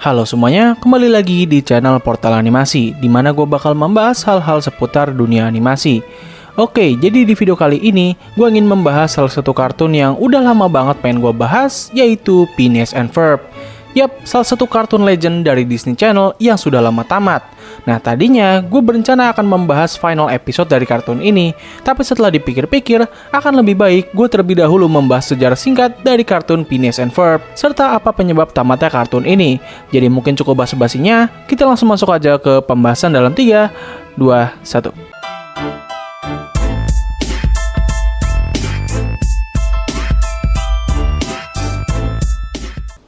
Halo semuanya, kembali lagi di channel Portal Animasi, di mana gue bakal membahas hal-hal seputar dunia animasi. Oke, jadi di video kali ini, gue ingin membahas salah satu kartun yang udah lama banget pengen gue bahas, yaitu Phineas and Ferb. Yap, salah satu kartun legend dari Disney Channel yang sudah lama tamat. Nah, tadinya gue berencana akan membahas final episode dari kartun ini, tapi setelah dipikir-pikir, akan lebih baik gue terlebih dahulu membahas sejarah singkat dari kartun Phineas and Ferb, serta apa penyebab tamatnya kartun ini. Jadi mungkin cukup basa-basinya, kita langsung masuk aja ke pembahasan dalam 3, 2, 1.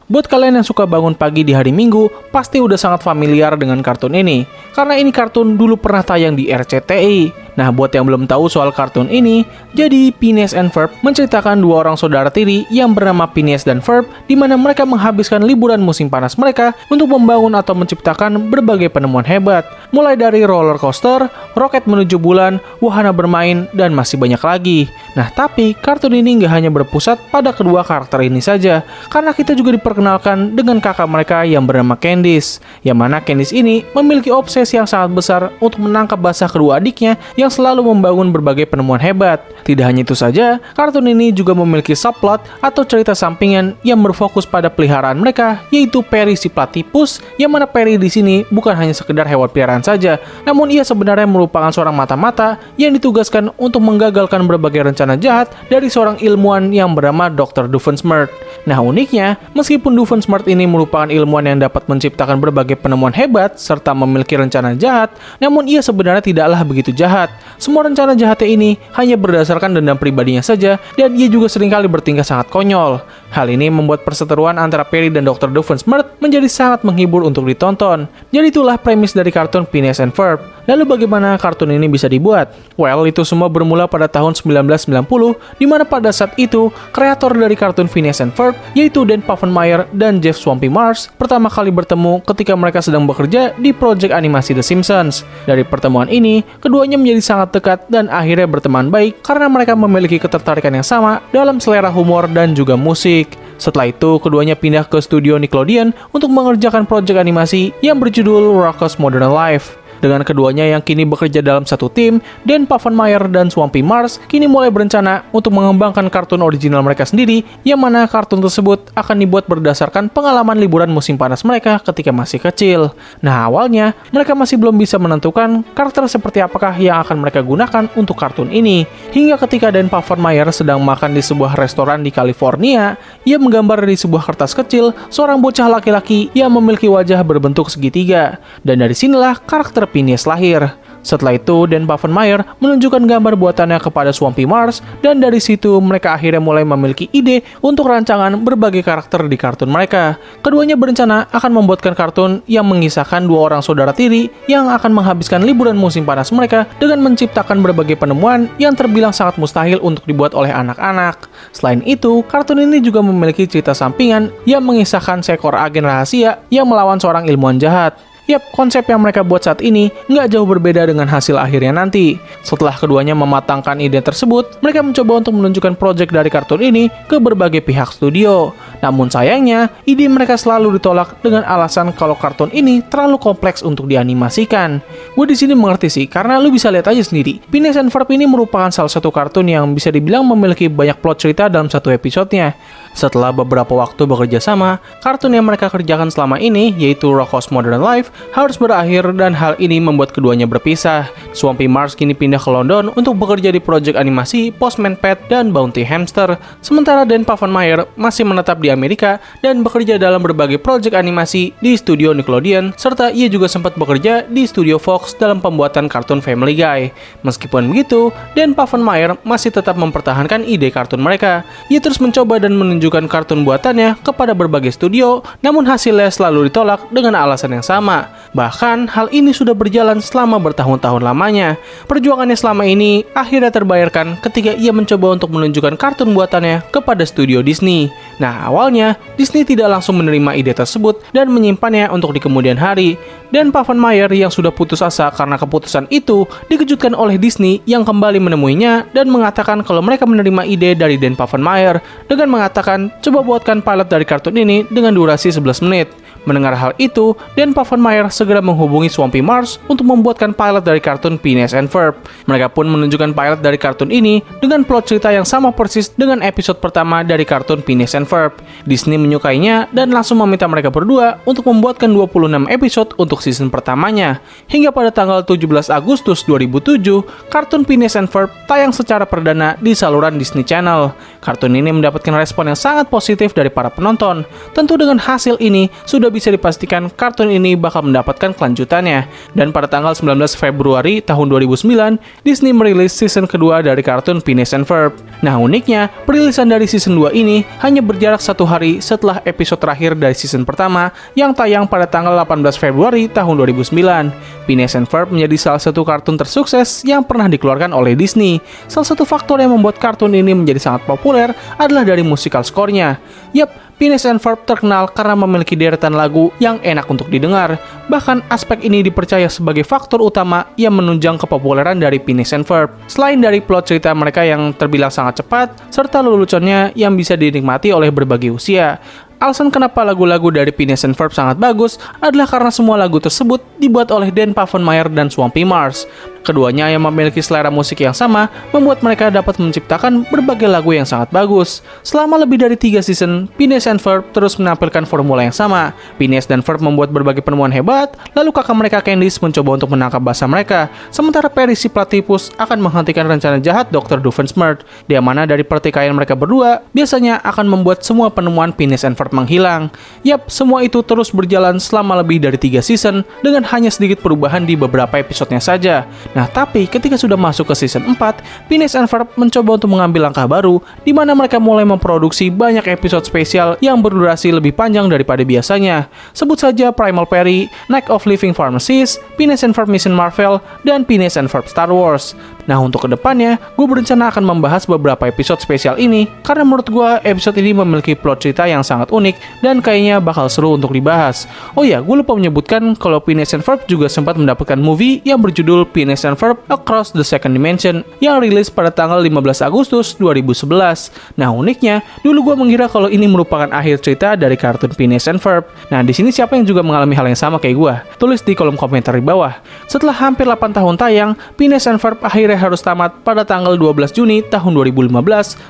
Buat kalian yang suka bangun pagi di hari Minggu, pasti udah sangat familiar dengan kartun ini. Karena ini kartun dulu pernah tayang di RCTI. Nah, buat yang belum tahu soal kartun ini, jadi Phineas and Ferb menceritakan dua orang saudara tiri yang bernama Phineas dan Ferb, di mana mereka menghabiskan liburan musim panas mereka untuk membangun atau menciptakan berbagai penemuan hebat. Mulai dari roller coaster, roket menuju bulan, wahana bermain, dan masih banyak lagi. Nah, tapi kartun ini nggak hanya berpusat pada kedua karakter ini saja, karena kita juga diperkenalkan dengan kakak mereka yang bernama Candice, yang mana Candice ini memiliki obsesi yang sangat besar untuk menangkap basah kedua adiknya yang selalu membangun berbagai penemuan hebat. Tidak hanya itu saja, kartun ini juga memiliki subplot atau cerita sampingan yang berfokus pada peliharaan mereka, yaitu Perry si platypus, yang mana Perry di sini bukan hanya sekedar hewan peliharaan saja, namun ia sebenarnya merupakan seorang mata-mata yang ditugaskan untuk menggagalkan berbagai rencana jahat dari seorang ilmuwan yang bernama Dr. Doofenshmirtz. Nah, uniknya, meskipun Doofenshmirtz ini merupakan ilmuwan yang dapat menciptakan berbagai penemuan hebat serta memiliki rencana jahat, namun ia sebenarnya tidaklah begitu jahat. Semua rencana jahatnya ini hanya berdasarkan dendam pribadinya saja, dan ia juga seringkali bertingkah sangat konyol. Hal ini membuat perseteruan antara Perry dan Dr. Doofenshmirtz menjadi sangat menghibur untuk ditonton. Jadi itulah premis dari kartun Phineas and Ferb. Lalu bagaimana kartun ini bisa dibuat? Well, itu semua bermula pada tahun 1990, di mana pada saat itu, kreator dari kartun Phineas and Ferb, yaitu Dan Povenmire dan Jeff Swampy Mars, pertama kali bertemu ketika mereka sedang bekerja di proyek animasi The Simpsons. Dari pertemuan ini, keduanya menjadi sangat dekat dan akhirnya berteman baik karena mereka memiliki ketertarikan yang sama dalam selera humor dan juga musik. Setelah itu, keduanya pindah ke studio Nickelodeon untuk mengerjakan proyek animasi yang berjudul Rocko's Modern Life. Dengan keduanya yang kini bekerja dalam satu tim, Dan Povenmire dan Swampy Mars kini mulai berencana untuk mengembangkan kartun original mereka sendiri, yang mana kartun tersebut akan dibuat berdasarkan pengalaman liburan musim panas mereka ketika masih kecil. Nah, awalnya mereka masih belum bisa menentukan karakter seperti apakah yang akan mereka gunakan untuk kartun ini. Hingga ketika Dan Povenmire sedang makan di sebuah restoran di California, ia menggambar di sebuah kertas kecil seorang bocah laki-laki yang memiliki wajah berbentuk segitiga. Dan dari sinilah karakter Phineas lahir. Setelah itu, Dan Povenmire menunjukkan gambar buatannya kepada Swampy Mars, dan dari situ mereka akhirnya mulai memiliki ide untuk rancangan berbagai karakter di kartun mereka. Keduanya berencana akan membuatkan kartun yang mengisahkan dua orang saudara tiri yang akan menghabiskan liburan musim panas mereka dengan menciptakan berbagai penemuan yang terbilang sangat mustahil untuk dibuat oleh anak-anak. Selain itu, kartun ini juga memiliki cerita sampingan yang mengisahkan seekor agen rahasia yang melawan seorang ilmuwan jahat. Yap, konsep yang mereka buat saat ini nggak jauh berbeda dengan hasil akhirnya nanti. Setelah keduanya mematangkan ide tersebut, mereka mencoba untuk menunjukkan proyek dari kartun ini ke berbagai pihak studio. Namun sayangnya, ide mereka selalu ditolak dengan alasan kalau kartun ini terlalu kompleks untuk dianimasikan. Gue di sini mengerti sih, karena lu bisa lihat aja sendiri. Phineas and Ferb ini merupakan salah satu kartun yang bisa dibilang memiliki banyak plot cerita dalam satu episodenya. Setelah beberapa waktu bekerja sama, kartun yang mereka kerjakan selama ini, yaitu Rocko's Modern Life, harus berakhir dan hal ini membuat keduanya berpisah. Swampy Mars kini pindah ke London untuk bekerja di proyek animasi Postman Pat dan Bounty Hamster, sementara Dan Povenmire masih menetap di Amerika dan bekerja dalam berbagai proyek animasi di studio Nickelodeon, serta ia juga sempat bekerja di studio Fox dalam pembuatan kartun Family Guy. Meskipun begitu, Dan Povenmire masih tetap mempertahankan ide kartun mereka. Ia terus mencoba dan menunjukkan kartun buatannya kepada berbagai studio, namun hasilnya selalu ditolak dengan alasan yang sama. Bahkan, hal ini sudah berjalan selama bertahun-tahun lamanya. Perjuangannya selama ini akhirnya terbayarkan ketika ia mencoba untuk menunjukkan kartun buatannya kepada studio Disney. Nah, awalnya, Disney tidak langsung menerima ide tersebut dan menyimpannya untuk di kemudian hari. Dan Povenmire yang sudah putus asa karena keputusan itu dikejutkan oleh Disney yang kembali menemuinya dan mengatakan kalau mereka menerima ide dari Dan Povenmire dengan mengatakan coba buatkan pilot dari kartun ini dengan durasi 11 menit. Mendengar hal itu, Dan Pfaffenmeyer segera menghubungi Swampy Mars untuk membuatkan pilot dari kartun Phineas and Ferb. Mereka pun menunjukkan pilot dari kartun ini dengan plot cerita yang sama persis dengan episode pertama dari kartun Phineas and Ferb. Disney menyukainya dan langsung meminta mereka berdua untuk membuatkan 26 episode untuk season pertamanya. Hingga pada tanggal 17 Agustus 2007, kartun Phineas and Ferb tayang secara perdana di saluran Disney Channel. Kartun ini mendapatkan respon yang sangat positif dari para penonton. Tentu dengan hasil ini, sudah bisa dipastikan kartun ini bakal mendapatkan kelanjutannya. Dan pada tanggal 19 Februari tahun 2009, Disney merilis season kedua dari kartun Phineas and Ferb. Nah uniknya, perilisan dari season 2 ini hanya berjarak 1 hari setelah episode terakhir dari season pertama yang tayang pada tanggal 18 Februari tahun 2009. Phineas and Ferb menjadi salah satu kartun tersukses yang pernah dikeluarkan oleh Disney. Salah satu faktor yang membuat kartun ini menjadi sangat populer adalah dari musikal skornya. Yap, Phineas and Ferb terkenal karena memiliki deretan lagu yang enak untuk didengar. Bahkan aspek ini dipercaya sebagai faktor utama yang menunjang kepopuleran dari Phineas and Ferb. Selain dari plot cerita mereka yang terbilang sangat cepat, serta leluconnya yang bisa dinikmati oleh berbagai usia. Alasan kenapa lagu-lagu dari Phineas and Ferb sangat bagus adalah karena semua lagu tersebut dibuat oleh Dan Pfaffenmeyer dan Swampy Mars. Keduanya yang memiliki selera musik yang sama membuat mereka dapat menciptakan berbagai lagu yang sangat bagus. Selama lebih dari 3 season, Phineas and Ferb terus menampilkan formula yang sama. Phineas dan Ferb membuat berbagai penemuan hebat, lalu kakak mereka Candice mencoba untuk menangkap basa mereka, sementara Perry si platypus akan menghentikan rencana jahat Dr. Doofenshmirtz, di mana dari pertikaian mereka berdua biasanya akan membuat semua penemuan Phineas and Ferb menghilang. Yap, semua itu terus berjalan selama lebih dari 3 season dengan hanya sedikit perubahan di beberapa episodenya saja. Nah, tapi ketika sudah masuk ke season 4, Phineas and Ferb mencoba untuk mengambil langkah baru, di mana mereka mulai memproduksi banyak episode spesial yang berdurasi lebih panjang daripada biasanya. Sebut saja Primal Perry, Night of Living Pharmacies, Phineas and Ferb Mission Marvel, dan Phineas and Ferb Star Wars. Nah, untuk kedepannya, gue berencana akan membahas beberapa episode spesial ini, karena menurut gue episode ini memiliki plot cerita yang sangat unik, dan kayaknya bakal seru untuk dibahas. Oh ya, gue lupa menyebutkan kalau Phineas and Ferb juga sempat mendapatkan movie yang berjudul Phineas and Ferb Across the Second Dimension, yang rilis pada tanggal 15 Agustus 2011. Nah, uniknya, dulu gue mengira kalau ini merupakan akhir cerita dari kartun Phineas and Ferb. Nah, di sini siapa yang juga mengalami hal yang sama kayak gue? Tulis di kolom komentar di bawah. Setelah hampir 8 tahun tayang, Phineas and Ferb akhirnya harus tamat pada tanggal 12 Juni tahun 2015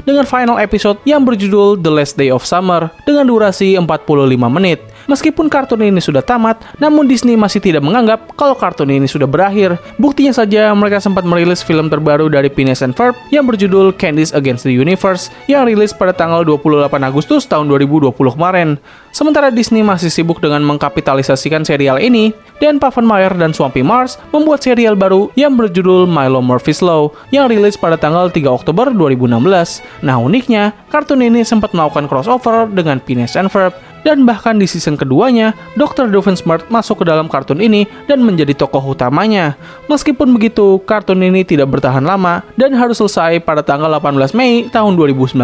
dengan final episode yang berjudul The Last Day of Summer dengan durasi 45 menit. Meskipun kartun ini sudah tamat, namun Disney masih tidak menganggap kalau kartun ini sudah berakhir. Buktinya saja mereka sempat merilis film terbaru dari Phineas and Ferb yang berjudul Candice Against the Universe yang rilis pada tanggal 28 Agustus tahun 2020 kemarin. Sementara Disney masih sibuk dengan mengkapitalisasikan serial ini, Dan Pfaffenmeyer dan Swampy Mars membuat serial baru yang berjudul Milo Murphy's Law yang rilis pada tanggal 3 Oktober 2016. Nah, uniknya, kartun ini sempat melakukan crossover dengan Phineas and Ferb. Dan bahkan di season keduanya, Dr. Doofenshmirtz masuk ke dalam kartun ini dan menjadi tokoh utamanya. Meskipun begitu, kartun ini tidak bertahan lama dan harus selesai pada tanggal 18 Mei tahun 2019.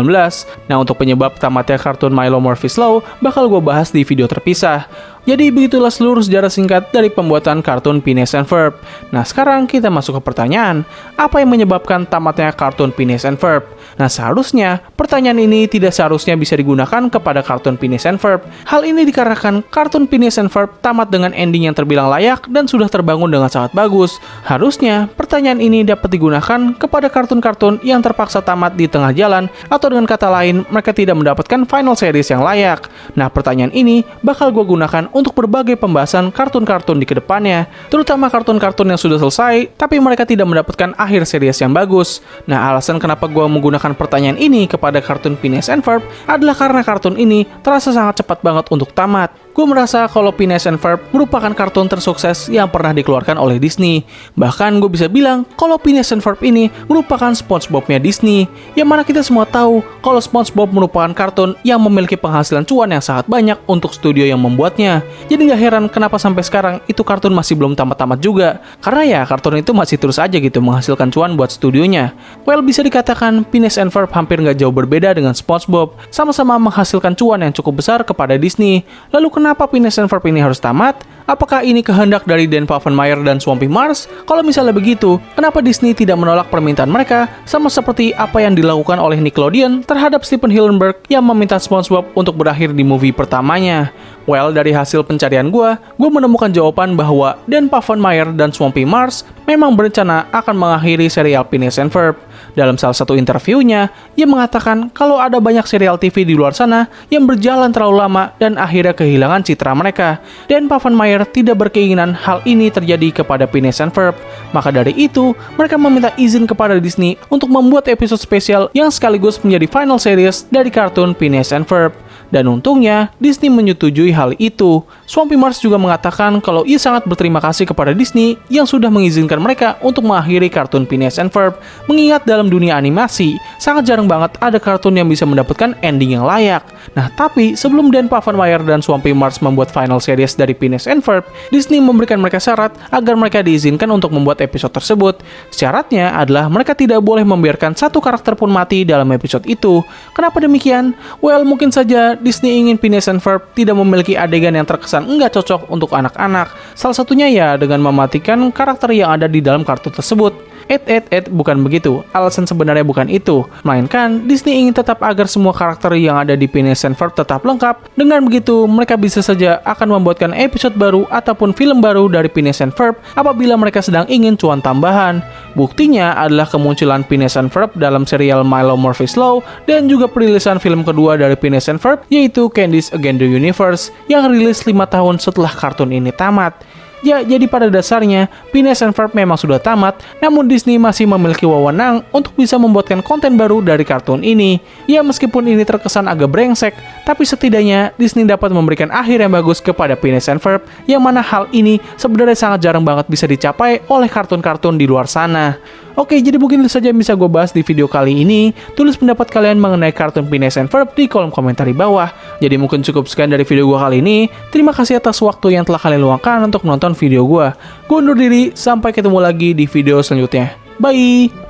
Nah, untuk penyebab tamatnya kartun Milo Murphy's Law bakal gue bahas di video terpisah. Jadi begitulah seluruh sejarah singkat dari pembuatan kartun Phineas and Ferb. Nah, sekarang kita masuk ke pertanyaan. Apa yang menyebabkan tamatnya kartun Phineas and Ferb? Nah, seharusnya pertanyaan ini tidak seharusnya bisa digunakan kepada kartun Phineas and Ferb. Hal ini dikarenakan kartun Phineas and Ferb tamat dengan ending yang terbilang layak dan sudah terbangun dengan sangat bagus. Harusnya pertanyaan ini dapat digunakan kepada kartun-kartun yang terpaksa tamat di tengah jalan, atau dengan kata lain, mereka tidak mendapatkan final series yang layak. Nah, pertanyaan ini bakal gue gunakan untuk berbagai pembahasan kartun-kartun di kedepannya, terutama kartun-kartun yang sudah selesai, tapi mereka tidak mendapatkan akhir series yang bagus. Nah, alasan kenapa gue menggunakan pertanyaan ini kepada kartun Phineas and Ferb adalah karena kartun ini terasa sangat cepat banget untuk tamat. Gue merasa kalau Phineas and Ferb merupakan kartun tersukses yang pernah dikeluarkan oleh Disney. Bahkan gue bisa bilang kalau Phineas and Ferb ini merupakan SpongeBob-nya Disney, yang mana kita semua tahu kalau SpongeBob merupakan kartun yang memiliki penghasilan cuan yang sangat banyak untuk studio yang membuatnya. Jadi gak heran kenapa sampai sekarang itu kartun masih belum tamat-tamat juga. Karena ya kartun itu masih terus aja gitu menghasilkan cuan buat studionya. Well, bisa dikatakan Phineas and Ferb hampir gak jauh berbeda dengan SpongeBob, sama-sama menghasilkan cuan yang cukup besar kepada Disney. Lalu kenapa Phineas and Ferb ini harus tamat? Apakah ini kehendak dari Dan Pfannenmeier dan Swampy Mars? Kalau misalnya begitu, kenapa Disney tidak menolak permintaan mereka sama seperti apa yang dilakukan oleh Nickelodeon terhadap Stephen Hillenburg yang meminta SpongeBob untuk berakhir di movie pertamanya? Well, dari hasil pencarian gue menemukan jawaban bahwa Dan Pfannenmeier dan Swampy Mars memang berencana akan mengakhiri serial Phineas and Ferb. Dalam salah satu interviewnya, ia mengatakan kalau ada banyak serial TV di luar sana yang berjalan terlalu lama dan akhirnya kehilangan citra mereka. Dan Pfannenmeier tidak berkeinginan hal ini terjadi kepada Phineas and Ferb. Maka dari itu, mereka meminta izin kepada Disney untuk membuat episode spesial yang sekaligus menjadi final series dari kartun Phineas and Ferb. Dan untungnya, Disney menyetujui hal itu. Swampy Mars juga mengatakan kalau ia sangat berterima kasih kepada Disney yang sudah mengizinkan mereka untuk mengakhiri kartun Phineas and Ferb, mengingat dalam dunia animasi, sangat jarang banget ada kartun yang bisa mendapatkan ending yang layak. Nah, tapi sebelum Dan Pfannenmeier dan Swampy Mars membuat final series dari Phineas and Ferb, Disney memberikan mereka syarat agar mereka diizinkan untuk membuat episode tersebut. Syaratnya adalah mereka tidak boleh membiarkan satu karakter pun mati dalam episode itu. Kenapa demikian? Well, mungkin saja Disney ingin Phineas and Ferb tidak memiliki adegan yang terkesan enggak cocok untuk anak-anak. Salah satunya ya dengan mematikan karakter yang ada di dalam kartun tersebut. Bukan begitu. Alasan sebenarnya bukan itu. Melainkan, Disney ingin tetap agar semua karakter yang ada di Phineas and Ferb tetap lengkap. Dengan begitu, mereka bisa saja akan membuatkan episode baru ataupun film baru dari Phineas and Ferb apabila mereka sedang ingin cuan tambahan. Buktinya adalah kemunculan Phineas and Ferb dalam serial Milo Murphy's Law dan juga perilisan film kedua dari Phineas and Ferb yaitu Candice Against the Universe yang rilis 5 tahun setelah kartun ini tamat. Ya, jadi pada dasarnya, Phineas and Ferb memang sudah tamat, namun Disney masih memiliki wewenang untuk bisa membuatkan konten baru dari kartun ini. Ya, meskipun ini terkesan agak brengsek, tapi setidaknya Disney dapat memberikan akhir yang bagus kepada Phineas and Ferb, yang mana hal ini sebenarnya sangat jarang banget bisa dicapai oleh kartun-kartun di luar sana. Oke, jadi mungkin itu saja yang bisa gue bahas di video kali ini. Tulis pendapat kalian mengenai kartun Phineas and Ferb di kolom komentar di bawah. Jadi mungkin cukup sekian dari video gue kali ini. Terima kasih atas waktu yang telah kalian luangkan untuk menonton video gue. Gue undur diri, sampai ketemu lagi di video selanjutnya. Bye!